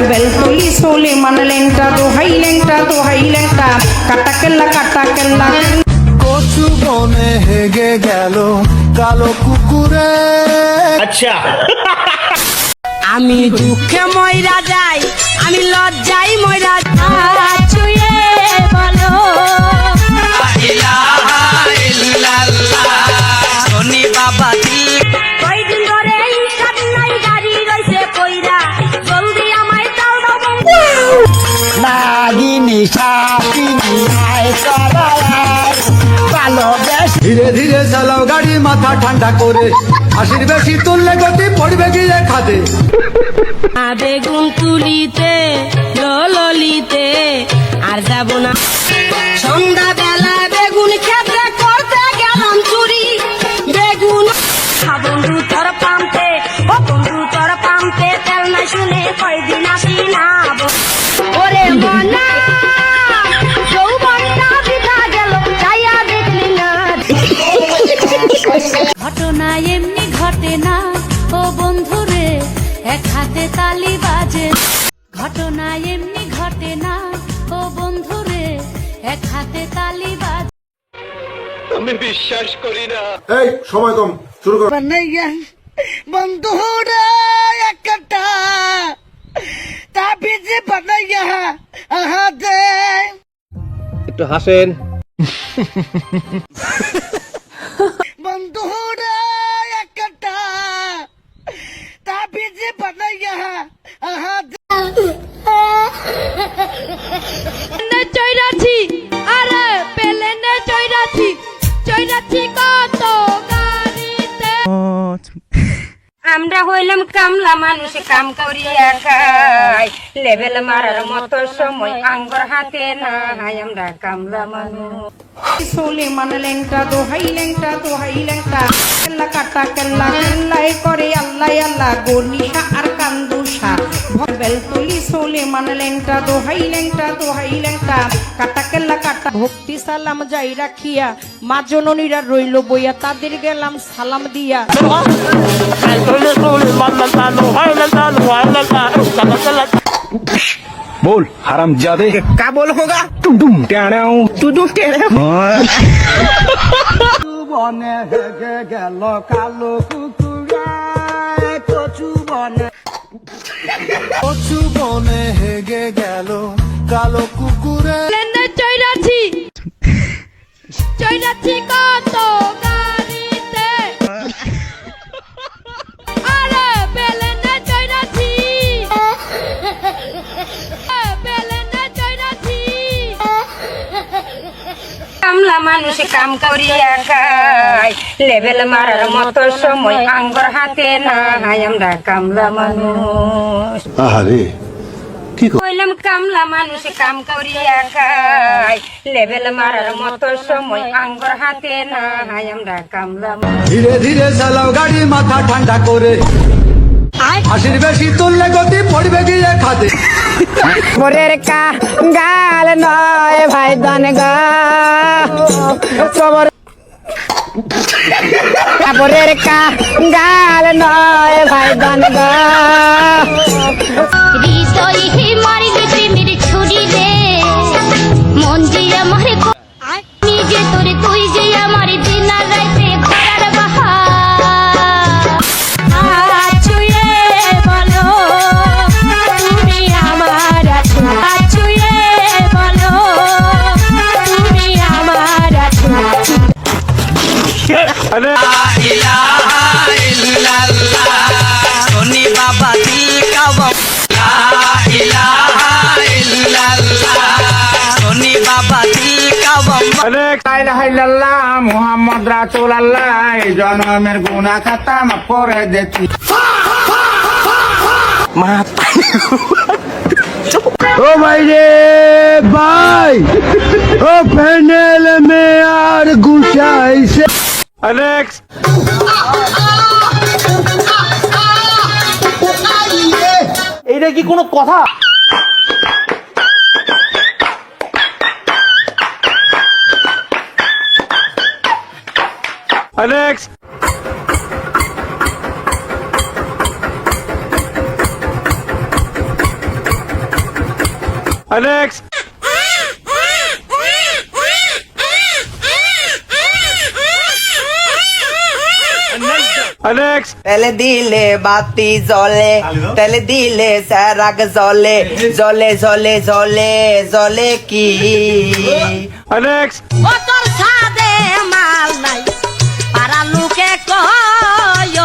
বেলতলি সোলে মানে লেংটা দোহাই লেংটা কাটা কেল্লা কচু বনে হেগে গেল কালো কুকুরে। আচ্ছা আমি দুঃখে ময়রা যাই, আমি লজ্জাই ময়রা ছুঁয়ে বলো শনি বাবা কয়দিন ধরে ইনকাম নাই, গাড়ি রইছে কইরা, জলদি আমায় দাও নাগিনী সাপিনী আয় সরাই ভালোবেস। ধীরে ধীরে চালাও গাড়ি মাথা ঠান্ডা করে, হাসির বেশি তুললে গতি পড়বে গিয়ে খাদে। বেগুন তুলিতে ললিতে আর যাব না, সন্ধ্যা বেলা বেগুন খেতে করতে গেলাম চুরি, বেগুন বন্ধু তোর পাম্পে, ও বন্ধু তোর পাম্পে তেল না শুনে কয়দিন আসি না ওরে মনা যৌবনটা বিধা গেল যাইয়া দেখলি না। ঘটনা এমনি ঘটে না ও বন্ধুরে, এক হাতে তালি বাজে। ঘটনা এমনি ঘটে না ও বন্ধুরে, এক হাতে তালি বাজে। আমি বিশ্বাস করি না। এই সময় কম, শুরু করো। বন্ধুরা একটা তাবিজে বানাইয়া আহাদে একটু হাসেন। বন্ধুরা একটা তাবিজে বানাইয়া আহাদে চৈরাছি আরে পেলেনে চৈরাছি কত গাড়িতে। আমরা হইলাম কামলা মানুষ, কাম করিয়া খাই, লেভেল মারার মতো সময় আঙ্গুর হাতে নাই, আমরা কামলা মানুষ। সোলে মানে লেংটা দোহাই লেংটা কাটা কেল্লাই করে আল্লাহ গনিশা আর কান্দুষা। বেলতলি সোলে মানে লেংটা দোহাই লেংটা কাটা ভক্তি সালাম যাই রাখিয়া, মা জননীরা রইল বইয়া, তাদের গেলাম সালাম দিয়া। बोल हराम जादे क्या बोल होगा तुम বনে হেগে গেল কালো কুকুরে, কচু বনে হেগে গেল কালো কুকুরে। পেলেনে চৈরাছি কত গাড়িতে। আরে পেলেনে চৈরাছি কামলা মানুষ কাম করিয়া খাই, লেভেল মারার মতো সময় আঙ্গুর হাতে নাই, আমরা কামলা মানুষ। আহারে হইলাম কামলা মানুষ কাম করিয়া খাই, লেভেল মারার মতো সময় আঙ্গুর হাতে নাই, আমরা কামলা মানুষ। ধীরে ধীরে চালাও গাড়ি মাথা ঠান্ডা করে, হাসির বেশি তুললে গতি পড়বে গিয়ে খাদে। মোরের কা গাল নয় ভাই দান গা মোরের কা গাল নয় ভাই দান গা হৃদয় হে মারি প্রেমের ছুরি দে, মন যে আমার নিজে তোরে তুই যে আমার দিন আর রাইতে ভরার বাহার ছুঁয়ে বলো তুমি আমার, ছুঁয়ে বলো তুমি আমার। শনি বাবা দিল কাবা, শনি বাবা দিল কাবা। মোহাম্মদ রাসূলুল্লাহ, জন্মের গুনাহ খাতা মাফ করে দিচ্ছি। ও ভাই রে ভাই, ও প্যানেল মে আর গুছাইছে। এইটা কি কোনো কথা? Next. নেক্সট নেক্সট তেলে দিলে বাতি জ্বলে তেলে দিলে স্যারাগ জ্বলে জ্বলে জ্বলে জ্বলে জ্বলে কি নেক্সট ও তোর সাদে মাল নাই পাড়া লোকে কয়